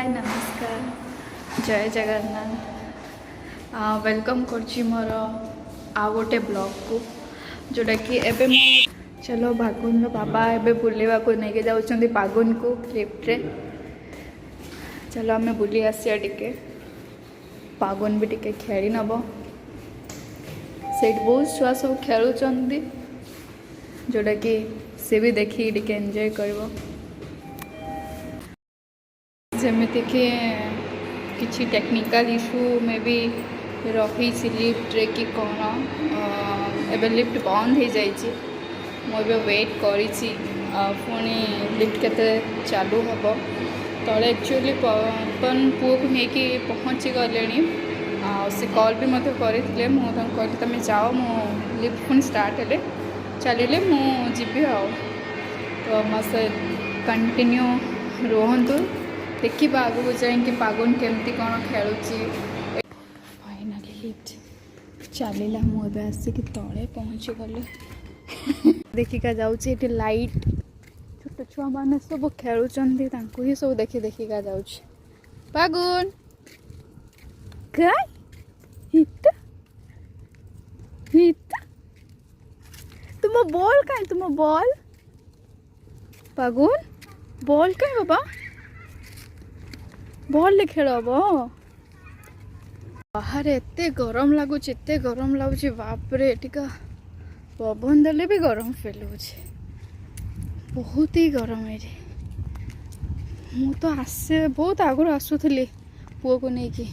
हाय नमस्कार जय जगन्नाथ वेलकम करछि मोर आ गोटे ब्लॉग को जोटा कि एबे चलो भागुन बाबा एबे बुलेवा को लेके जाउछंदी पागुन को लिफ्ट रे। चलो आमे बुली आसिया टिके पागुन भी टिके खेली नब सेठ बहुत छुआ सब खेलुचंदी जोटा कि से भी देखी टिके एंजॉय करबो। जमिति कि किसी टेक्निकल इशू में भी रही लिफ्ट रे कि कौन एबे लिफ्ट बंद हो जाइए मुझे वेट करी पुणी लिफ्ट केते चालू हम तले एक्चुअली अपन पुओ को लेकिन पहुँची गले से कॉल भी मत करते मुझे कहली तुम जाओ मो लिफ्ट पुणी स्टार्ट हेले चलिए मुझे आओ तो मस कंटिन्यू रुहतु देखा आगू जाकि पागुन केमती कौन खेलुची। फाइनाली लिफ्ट चलला मुझे आसिक तले पहुँची गले देखिका जाऊँगी ये लाइट छोट छुआ मैंने सब खेलुंट ही सब देखी देखिका जाऊँगी पागुन तुम बॉल कहीं तुम बॉल पागुन बॉल कहीं बाबा बॉल ले खेल बाहर एते गरम लगुच बापरे टिका पवन देले भी गरम फील हो बहुत ही गरम है मु तो आसे बहुत आगुरी आसुली पुओ को लेकिन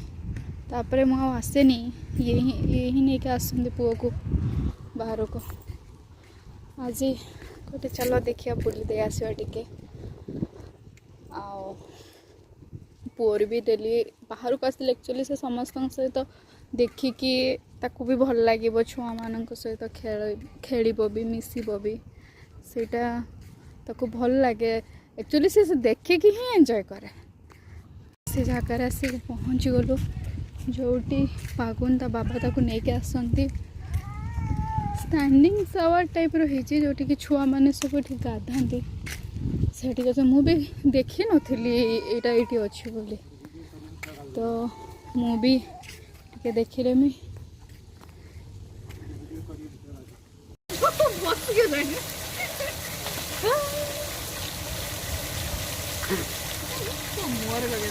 तापर मुझे आसेनी ये ही नहीं आसुँच पुओ को बाहर को आज गोटे चलो देखिए बुली दे आसवा टिके पुअर भी डेली बाहर को आसले एक्चुअली से समस्त सहित देखिकी ताकू भी भल लगे छुआ मान सहित खेल भी मिसब भी सेटा ताकू भल लगे एक्चुअली से देखिकी ही एंजॉय करे से जगार आसिक पहुँची गलु जोटी पागुन ता बाबा ताकू लेके आसती स्टैंडिंग शावर टाइप रही जोटी कि छुआ मैंने सब ठीक गाधाती सेठी तो मुझे देखी नी यहाँ अच्छी बोली तो मुझे देखिले मी मुहर लगे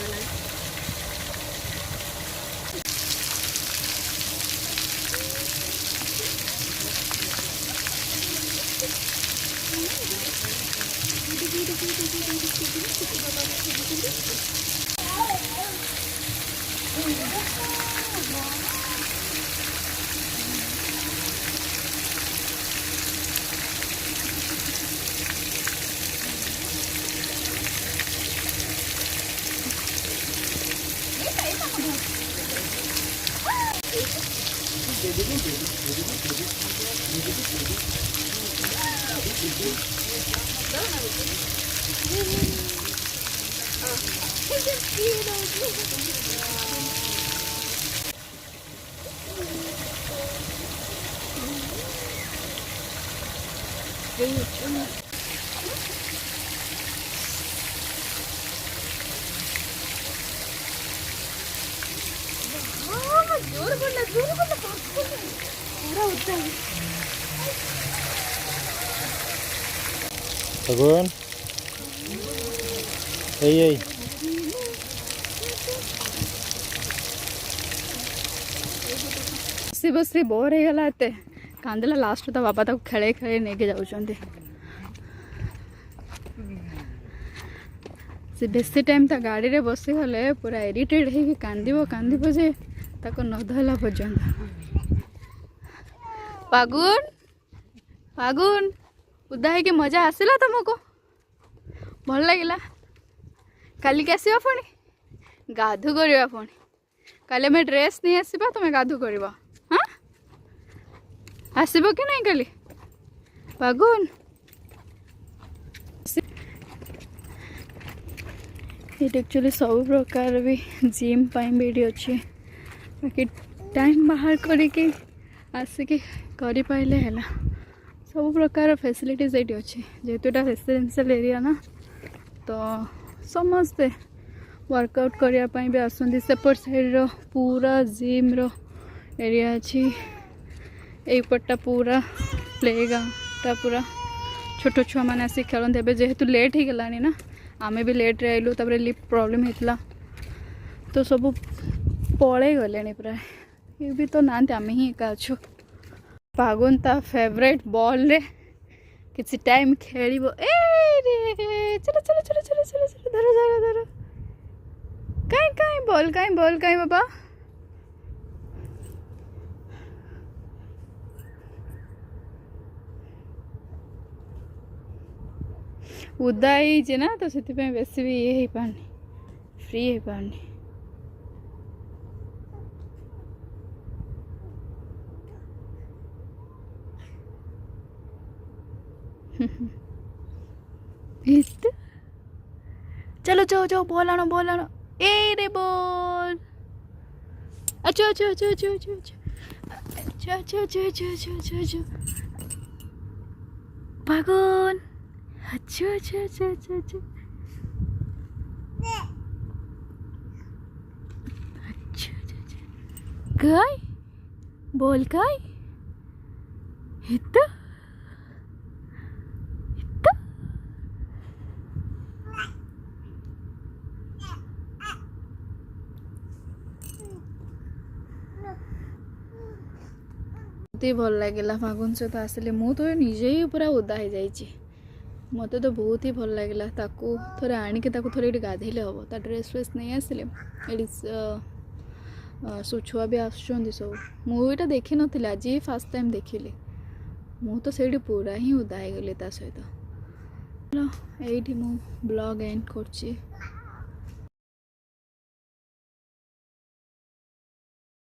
Pagun, hey. बस बोर हो गला एते कांदला लास्ट तो बाबा तक खेले खेले नहीं के जाउछंती से बेसी टाइम ता गाड़ी रे बसी गले पूरा इरिटेट है कि कांदिबो जे ताको न धला पर्यंत पागुन उदा है कि मजा आसला तुमको भल लगिला काली के आसीबा पुणी गाधु करवा पुणी काली मैं ड्रेस नहीं आसबा तुम गाधु करवा हाँ आसब कि नहीं काली पागुन ये एक्चुअली सब प्रकार भी जिम भी अच्छे बाकी टाइम बाहर करके आसिक कर पाइले है सब प्रकार फैसिलिटीज ये अच्छे जेहेतु रेसिडेंशियल एरिया ना तो समस्ते वर्कआउट करने भी आसती सेपट साइड पूरा जिम रो एरिया अच्छी यपटा पूरा प्ले ग्राउंडटा पूरा छोट छुआ मैंने आसी खेलते हैं जेहेतु लेट हो गलानी ना आमे भी लेट रे आइलु तापर लिफ्ट प्रॉब्लम होता तो सब पड़े गले प्राय ये भी तो ना आम ही एका अच्छु पागुन ता फेवरेट बॉल रे किसी टाइम खेल चलो चलो चलो चलो चलो चलो धरो धरो धरो कहीं कहीं बॉल कहीं बाबा उदा ही ना तो से बेस भी ये हो पारनी फ्री हो पारनी चलो जाओ जाओ बॉल आनो ए रे बॉल अच्छा अच्छा अच्छा अच्छा अच्छा अच्छा अच्छा अच्छा अच्छा अच्छा अच्छा अच्छा भागोन अच्छा अच्छा अच्छा अच्छा अच्छा अच्छा अच्छा काय बॉल काय इतना भल लगे फागुन सहित आसिले मु तो निजे ही पूरा ओदा हो जाइए मत तो बहुत ही भल लगे थे आणिक थे ये गाधेले हम ता ड्रेस फ्रेस नहीं आसिले सब छुआ भी आसुँच सब मुझे देखी नी आज ही फास्ट टाइम देखिली मु तो से पूरा ही ओदा हो गली सहित ये मु ब्लॉग एंड कर